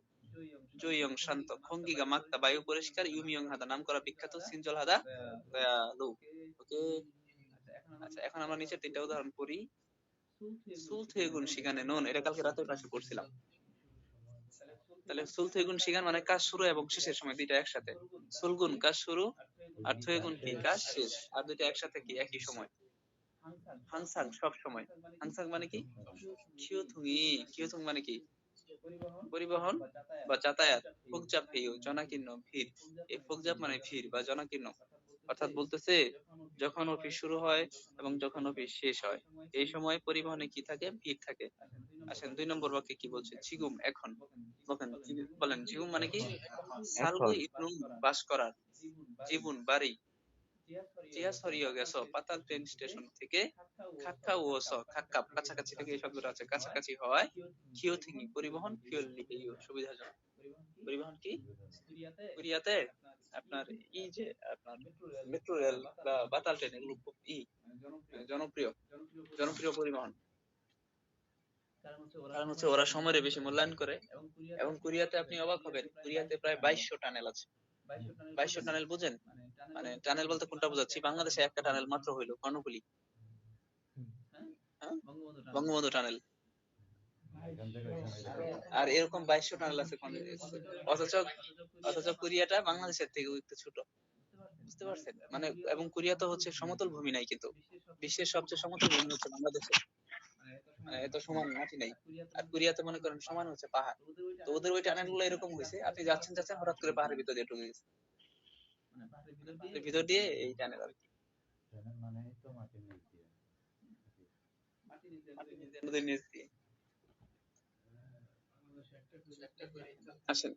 জুইয়ং শান্ত, খঙ্গিগা মাক্তা বায়ু পরিষ্কার, ইউমিয়ং হাদা নাম করা বিখ্যাত, সিনজল হাদা দয়ালু। ওকে। আচ্ছা, এখন আমরা নিচের তিনটা উদাহরণ পড়ি। সুলথেগুন শিগানে নুন, এটা কালকে রাতে ক্লাসে পড়ছিলাম। তাহলে সুলথেগুন শিগান মানে কাজ শুরু এবং শেষের সময় দুইটা একসাথে। সুলগুন কাজ শুরু, আর থুয়েগুন কি? কাজ শেষ। আর দুইটা একসাথে কি? একই সময়। হাংসাং সব সময়। হাংসাং মানে কি? খিওথুঙি, খিওথুং মানে কি? পরিবহন বা যাতায়াত। ফোকজাপ হেইও জনাকীর্ণ ভিড়। এই ফোকজাপ মানে ভিড় বা জনাকীর্ণ। অর্থাৎ বলতেছে যখন অফিস শুরু হয় এবং যখন অফিস শেষ হয় এই সময় পরিবহনে কি থাকে? ভিড় থাকে। আসেন 2 নম্বর বাক্যে কি বলছে? জিগুম এখন। বলেন জিগুম মানে কি? সালগু এখন। ইবনুম বাস করার। জীবন বাড়ি। চিয়াসরিও গেছো পাতাল ট্রেন স্টেশন থেকে। খাক্কা ওস খাক্কা কাছাকাছি থেকে, এই শব্দটা আছে কাছাকাছি হওয়ায়। খিওথিঙি পরিবহন, ফিউলি হেইও সুবিধাজনক। পরিবহন কি? কোরিয়াতে আপনার এই যে আপনার মেট্রো রেল বা বাতাল ট্রেন, এগুলো খুব জনপ্রিয়, জনপ্রিয় পরিবহন। কারণ হচ্ছে ওরা সময়ের বেশি মূল্যায়ন করে। এবং কোরিয়াতে আপনি অবাক হবেন, কোরিয়াতে প্রায় 2200 টানেল আছে। 2200 টানেল বুঝেন? মানে টানেল বলতে কোনটা বোঝাচ্ছি? বাংলাদেশে একটা টানেল মাত্র হইলো কর্ণফুলী। হ্যাঁ, বঙ্গবন্ধু টানেল। আর এরকম 2200 টানেল আছে অথচ অথচ কোরিয়াটা বাংলাদেশের থেকে একটু ছোট। বুঝতে পারছেন? মানে এবং কোরিয়া তো হচ্ছে সমতল ভূমি নাই, কিন্তু বিশ্বের সবচেয়ে সমতল ভূমি হচ্ছে বাংলাদেশে। মানে এত সমান মাটি নাই। আর কোরিয়াতে মনে করেন সমান হচ্ছে পাহাড়। তো ওদের ওই টানেল গুলো এরকম হয়েছে, আপনি যাচ্ছেন যাচ্ছেন হঠাৎ করে পাহাড়ের ভিতর দিয়ে ঢুকে গেছে। মানে পাহাড়ের ভিতর দিয়ে এই টানেল আর কি। নদীর নিচ দিয়ে। আসেন,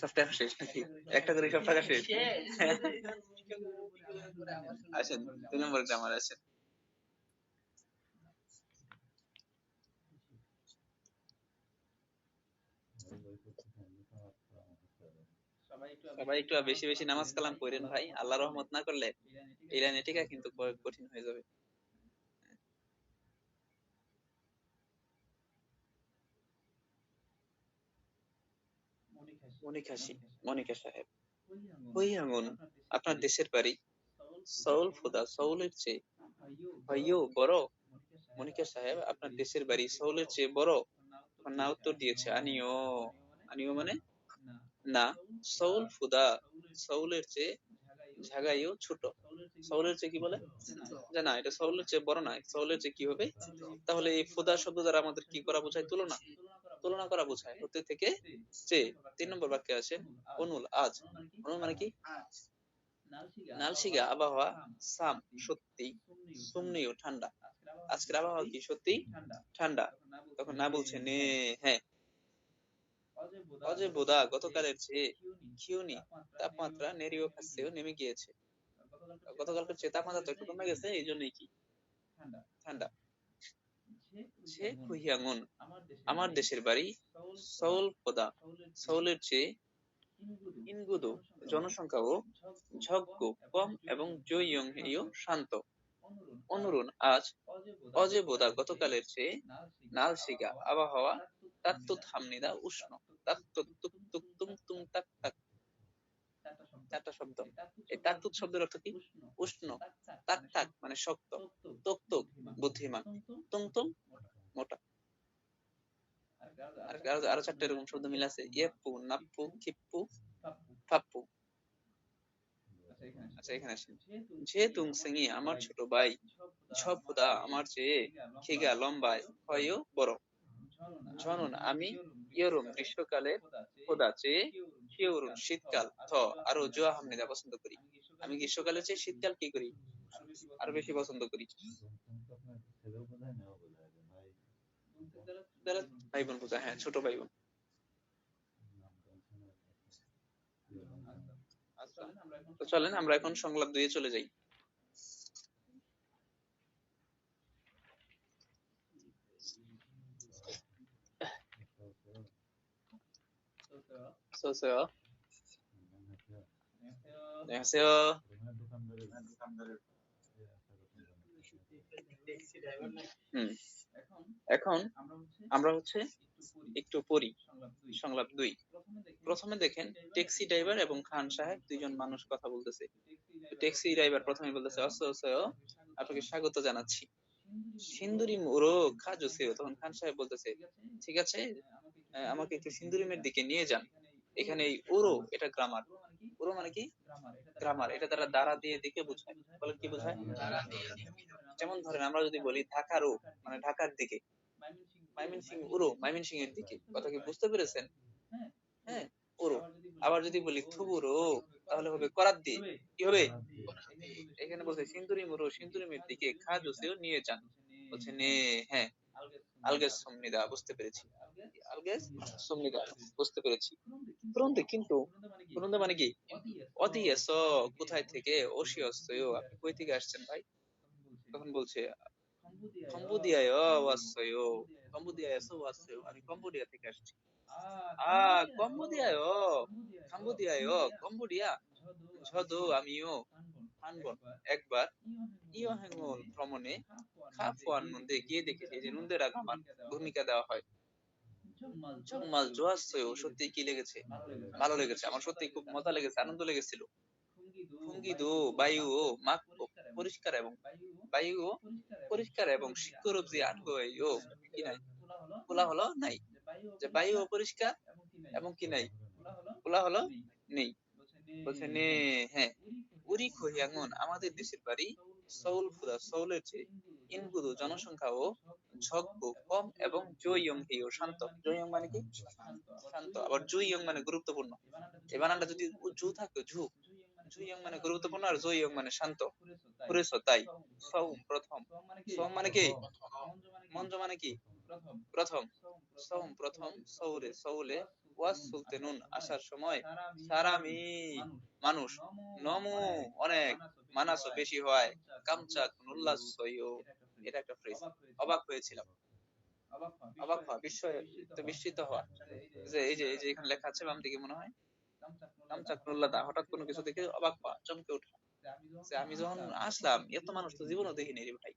সব টাকা শেষ নাকি? একটা করে সব টাকা শেষ। আসেন 2 নম্বর গ্রামার আছে। সবাই একটু বেশি বেশি নামাজ কালাম করেন ভাই, আল্লাহ রহমত না করলে এই লাইনে টিকা কিন্তু কঠিন হয়ে যাবে। মনিকাশি, মনিকা সাহেব। হই আঙুন, আপনার দেশের বাড়ি। সৌল ফুদা, সৌলের চেয়ে। হইও বড়। মনিকা সাহেব আপনার দেশের বাড়ি সৌলের চেয়ে বড়। না উত্তর দিয়েছে আনিও। আনিও মানে না। সৌল ফুদা, সৌলের চেয়ে ঝাগাইও ছোট। সৌলের চেয়ে কি বলে, যে না এটা সৌলের চেয়ে বড় না, সৌলের চেয়ে কি হবে, তাহলে এই ফুদা শব্দ দ্বারা আমাদের কি করা বোঝায়, তুলনা, তুলনা করা বোঝায়, হতে থেকে চেয়ে। 3 নম্বর বাক্যে আছে অনুল আজ, অনুল মানে কি, নালশিগা আবহাওয়া, সাম সত্যি, সুমনিও ঠান্ডা। আজকের আবহাওয়া কি সত্যি ঠান্ডা। তখন না বলছে নে, হ্যাঁ। অজে বোদা গতকালের চেয়ে খিউনি, তাপমাত্রা নেরিও কাছেও নেমে গিয়েছে। গতকালকের চেয়ে তাপমাত্রা তো একটু কমে গেছে, এই জন্যই কি ঠান্ডা। সে খুহিয়াঙ্গুন, আমার দেশের বাড়ি সৌল পোদা, সৌলের চেয়ে ইনগুদো জনসংখ্যাও, ঝগ্গ কম এবং জৈয়ংহেয় শান্ত। অনুরুণ আজ, অজে বোদা গতকালের চেয়ে, নালশিগা আবহাওয়া, তাত্তুত হামনিদা উষ্ণ, তাত্তুত তুক তুক তুম তুম তাক তাক। 4টা শব্দ। এই তাত্তুত শব্দের অর্থ কি, উষ্ণ, তাক তাক মানে শক্ত, তোক তোক বুদ্ধিমান, তুম তুম মোটা। আর আরো 4টা এরকম শব্দ মিল আছে, ইয়েপ্পু নাপ্পু খিপ্পু ফাপ্পু। আচ্ছা এখানে আসেন, যে তুং সিংই আমার ছোট ভাই, ঝপুদা আমার চেয়ে খিগা লম্বায় হয়ও বড়। ঝনন আমি, ইয়রুম গ্রীষ্মকালে, খোদা চেয়ে, শিওরুন শীতকাল, আরো জোয়া হামনিদা পছন্দ করি। আমি গ্রীষ্মকালের চেয়ে শীতকাল কি করি, আরো বেশি পছন্দ করি। যারা ভাই বোন বোঝায়, হ্যাঁ ছোট ভাই বোন। আচ্ছা, তো চলেন আমরা এখন সংলাপ 2 চলে যাই। 안녕하세요. 안녕하세요. হুম, এখন আমরা হচ্ছে একটু পড়ি সংলাপ 2। প্রথমে দেখেন ট্যাক্সি ড্রাইভার এবং খান সাহেব, দুইজন মানুষ কথা বলতেছে। ট্যাক্সি ড্রাইভার প্রথমে বলতেছে অসো, আপনাকে স্বাগত জানাচ্ছি। সিন্দুরি মোরো খাজুসেও, তখন খান সাহেব বলতেছে ঠিক আছে, আমাকে একটু সিন্দুরিমের দিকে নিয়ে যান। এখানে এই ওরো এটা গ্রামার, ওরো মানে কি গ্রামার, এটা দ্বারা দ্বারা দিয়ে দিকে বোঝায়। বলেন কি বোঝায়, যেমন ধরেন আমরা যদি বলি ঢাকারও মানে ঢাকার দিকে, ময়মনসিং উরো ময়মনসিং এর দিকে। কথা কি বুঝতে পেরেছেন, হ্যাঁ উরো। আবার যদি বলি থুবুরো তাহলে হবে করাত দিয়ে, কি হবে, এখানে বলছে সিন্দুরি মুরো সিন্দুরিমের দিকে খাজুসেও নিয়ে যান, বলছে নে, হ্যাঁ। আলগেস সমনিদা, বুঝতে পেরেছি, আলগেস সমনিদা, বুঝতে পেরেছি। প্রন্তে কিন্তু, প্রন্তে মানে কি, অতি এসো কোথায় থেকে, ওশি অসছো আপনি কই থেকে আসছেন ভাই। তখন বলছে কম্বোডিয়ায় ওয়াসছো, কম্বোডিয়ায় ওয়াসছো, আমি কম্বোডিয়া থেকে আসছি। কম্বোডিয়ায়, কম্বোডিয়ায়, কম্বোডিয়া, ঝদো আমিও হানবন একবার, ইয়োহেঙ্গল ভ্রমণে খাফওয়ান নন্দে গিয়ে দেখেছি, এই যে নন্দের আগে আমার ভূমিকা দেওয়া হয়। জম্মাল জোয়াসছো, সত্যি কি লেগেছে, ভালো লেগেছে, আমার সত্যি খুব মজা লেগেছে, আনন্দ লেগেছিল। ফুঙ্গিদো বায়ু ও মাক পরিষ্কার এবং, বায়ু ও পরিষ্কার এবং শিক্ষরূপ যে আটকো কি নাই, খোলা হলো নাই, যে বায়ু অপরিষ্কার এবং কি নাই, খোলা হলো নেই। বলছে নে, হ্যাঁ। উরি খহিয়াঙ্গন, আমাদের দেশের বাড়ি সৌল ফুদা, সৌলের চেয়ে, ইনগুদু জনসংখ্যা ও, ঝগ্গ কম এবং জৈয়ং হেয় শান্ত। জৈয়ং মানে কি শান্ত, আবার জুইয়ং মানে গুরুত্বপূর্ণ। এই বানানটা যদি জু থাকতো, জুইয়ং মানে গুরুত্বপূর্ণ আর জৈয়ং মানে শান্ত। ফুরেছো তাই। সৌম প্রথম, সোম মানে কি মঞ্জ মানে কি প্রথম, সৌম প্রথম, সৌরে সৌলে, ওয়াস সুলতানুন আসার সময়, সারামি মানুষ, নমু অনেক, মানাসো বেশি হয়, কামচাক নুল্লাসয়ও, এটা একটা ফ্রেজ। অবাক হয়েছিলাম, অবাক হওয়া, বিস্মিত হওয়া। যে এই যে এখানে লেখা আছে বাম দিকে মনে হয় কামচাক নুল্লাদা, হঠাৎ কোনো কিছু দেখে অবাক হওয়া, চমকে ওঠা। যে আমি যখন আসলাম এত মানুষ তো জীবনেও দেখিনি রে ভাই,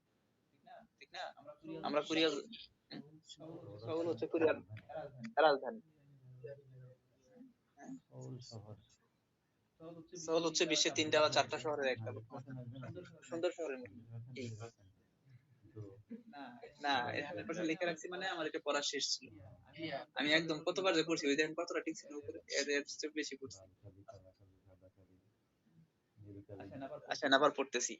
ঠিক না। আমরা কোরিয়া, সৌল হচ্ছে কোরিয়ার রাজধানী, হ্যাঁ? সৌল হচ্ছে বিশ্বের 3টা বা 4টা শহরের একটা, বর্তমান সুন্দর শহরের মধ্যে। না, 100% লিখে রাখছি মানে আমার এটা পড়া শেষ ছিল। আমি একদম কতবার যে পড়ছি, ওই দেখেন কতটা টিক ছিল উপরে, এর চেয়ে বেশি পড়ছি। আচ্ছা, না আবার পড়তেছি।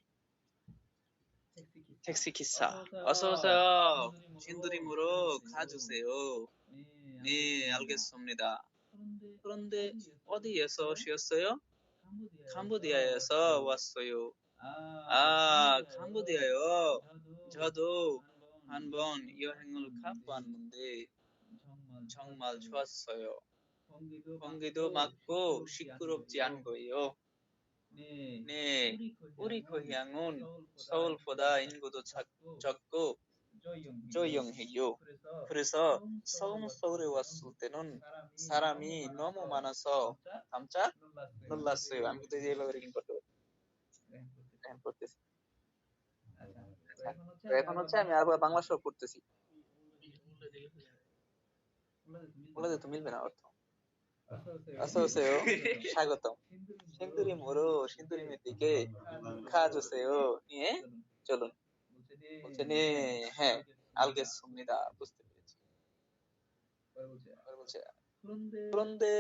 택시 기사, 어서 오세요. 신두리 무로 가주세요. 네, 알겠습니다. 그런데 어디에서 오셨어요? 캄보디아에서 왔어요. 아, 캄보디아요. 저도 한 번 여행을 가봤는데 정말 좋았어요. 공기도 맑고 시끄럽지 않고요. 네, 우리 고향은 서울보다 인구도 적고 조용해요. 그래서 처음 서울에 왔을 때는 사람이 너무 많아서 깜짝 놀랐어요. আমি কিন্তু এইভাবে রেকর্ডিং করতে পারি। এখন করতেছি। আচ্ছা, তো এখন হচ্ছে আমি আবার বাংলা সহ করতেছি। বলে তো মিলবে না অর্থ। 어서오세요. স্বাগতম। 신두리 모로 신두리면 দিকে খাজু세요 নিয়ে চলুন। বলছে নে, হ্যাঁ, 알겠습니다। বুঝতে পেরেছি। এবার বলছে 그런데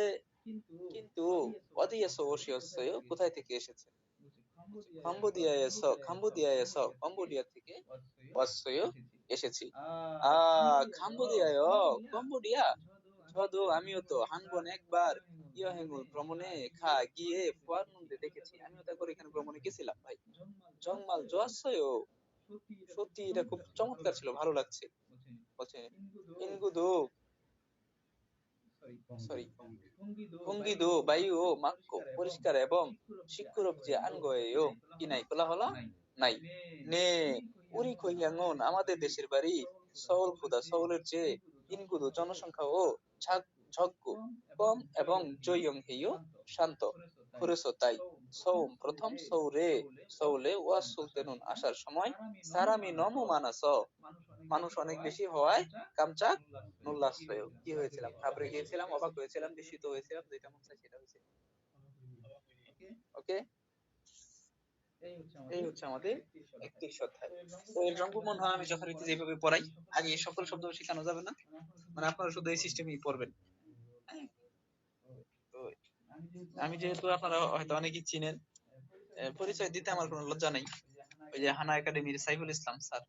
কিন্তু 어디에서 오셨어요? কোথায় থেকে এসেছেন? 캄보ডিয়া থেকে 왔어요? এসেছি। 캄보디아요? 캄보ডিয়া? 저도 আমিও তো 한번 একবার 여행을 ভ্রমণে গিয়ে ফুয়ারনুন্ডে দেখেছি। আমিও তো একবার এখানে ভ্রমণে গেছিলাম ভাই। 정말 좋았어요. সত্যি এটা খুব চমৎকার ছিল, ভালো লাগছে। বলছে 인구도 সরি 공기도 বায়ুও 맑고 পরিষ্কার এবং 시끄럽지 않은 거예요. কি নাই, খোলা হলো নাই। 네, 우리 고향은 আমাদের দেশের বাড়ি 서울보다 서울의 চেয়ে 인구도 জনসংখ্যাও 적고 কম এবং 조용해요, শান্ত। 그래서 তাই প্রথম 서울에 왔을 때는 আসার সময় 사람이 너무 많아서 মানুষ অনেক বেশি হওয়ায় কামচাক 놀랐어요। কি হয়েছিলাম? ঘাবড়ে গিয়েছিলাম, অবাক হয়েছিলাম, বিস্মিত হয়েছিলাম, যেটা মনে হয় সেটা হয়েছে। ওকে, এই হচ্ছে আমাদের 31 অধ্যায়। তো এর রঙ্গ মনে হয় আমি যথারীতি যেভাবে পড়াই, আগে এই সকল শব্দ শেখানো যাবে না, মানে আপনারা শুধু এই সিস্টেমেই পড়বেন। হ্যাঁ, তো আমি যেহেতু আপনারা হয়তো অনেকেই চিনেন, পরিচয় দিতে আমার কোনো লজ্জা নেই। ওই যে হানা একাডেমির সাইফুল ইসলাম স্যার,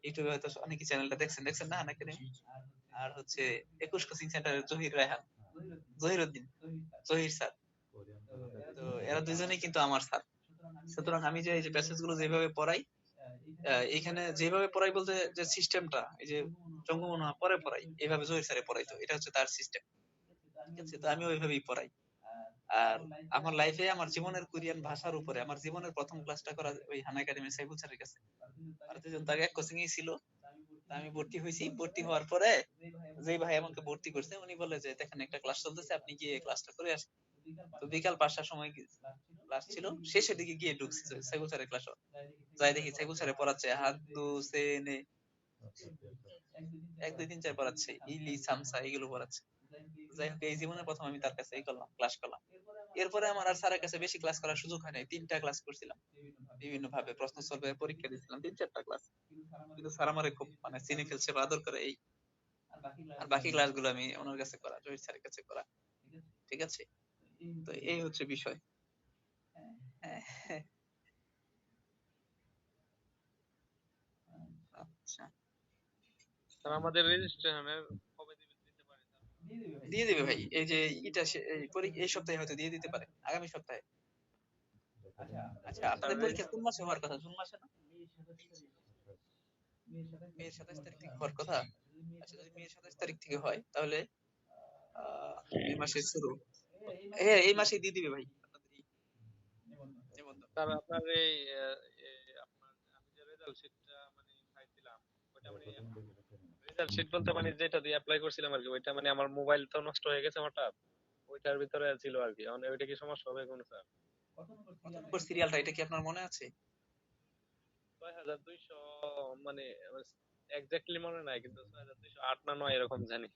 ইউটিউবে হয়তো অনেকেই চ্যানেলটা দেখছেন না, হানা একাডেমি। আর হচ্ছে 21 কোচিং সেন্টারের জহির রায়হান, জহিরুদ্দিন, জহির স্যার। তো এরা দুইজনেই কিন্তু আমার স্যার। সুতরাং আমি যে এই যে প্যাসেজ গুলো যেভাবে পড়াই, এখানে যেভাবে পড়াই বলতে যে সিস্টেমটা, এই যে জঙ্গমনা পরে পড়াই, এইভাবে জহির স্যারে পড়াইতো, এটা হচ্ছে তার সিস্টেম। ঠিক আছে, তো আমি ওইভাবেই পড়াই। আর আমার লাইফে আমার জীবনের কোরিয়ান ভাষার উপরে আমার জীবনের প্রথম ক্লাসটা করা ওই হানা একাডেমি সাইফুল স্যারের কাছে। আর দুজন তাকে এক কোচিং এই ছিল। আমি ভর্তি হয়েছি, ভর্তি হওয়ার পরে যে ভাই আমাকে ভর্তি করছে উনি বলে যে দেখেন একটা ক্লাস চলতেছে, আপনি গিয়ে ক্লাসটা করে আসেন। তো বিকাল 5টার সময় ক্লাস ছিল, শেষের দিকে গিয়ে ঢুকছি সাইফুল স্যারের ক্লাসে। যাই দেখি সাইফুল স্যারে পড়াচ্ছে হাত দু সে নে 1 2 3 4 পড়াচ্ছে, ইলি সামসা এগুলো পড়াচ্ছে। যাই হোক, এই জীবনে প্রথম আমি তার কাছে ক্লাস করলাম। এরপরে আমার আর স্যারের কাছে বেশি ক্লাস করার সুযোগ হয় নাই। 3টা ক্লাস করছিলাম, বিভিন্ন ভাবে প্রশ্ন সলভের পরীক্ষা দিয়েছিলাম, 3 4টা ক্লাস। কিন্তু স্যার আমারে খুব মানে চিনে ফেলছে বা আদর করে এই। আর বাকি ক্লাসগুলো আমি ওনার কাছে করা, রোহিত স্যারের কাছে করা। ঠিক আছে, তো এই হচ্ছে বিষয়। আচ্ছা, স্যার আমাদের রেজিস্ট্রেশনের কবে দিবেন দিতে পারে স্যার? দিয়ে দিবে ভাই। এই যে এই সপ্তাহে হয়তো দিয়ে দিতে পারে, আগামী সপ্তাহে। আচ্ছা, স্যার আপনাদের পরীক্ষা কোন মাসে হওয়ার কথা? জুন মাসে না? মে 27 তারিখ থেকে হওয়ার কথা। আচ্ছা, যদি মে 27 তারিখ থেকে হয় তাহলে এই মাসের শুরু, হ্যাঁ এই মাসে দিয়ে দিবে ভাই আপনাদের এই নিবন্ধন। স্যার আপনার এই আপনার আমি যে রেজাল্ট শিটটা মানে পাইছিলাম, ওটা মানে রেজাল্ট শিট বলতে মানে যেটা দিয়ে অ্যাপ্লাই করছিলাম আর কি, ওইটা মানে আমার মোবাইল তো নষ্ট হয়ে গেছে হঠাৎ, ওইটার ভিতরে ছিল আর কি। মানে ওইটা কি সমস্যা হবে কোন স্যার? কত নম্বর সিরিয়ালটা, এটা কি আপনার মনে আছে? 6200 মানে এক্স্যাক্টলি মনে নাই, কিন্তু 6208 না 9 এরকম জানি।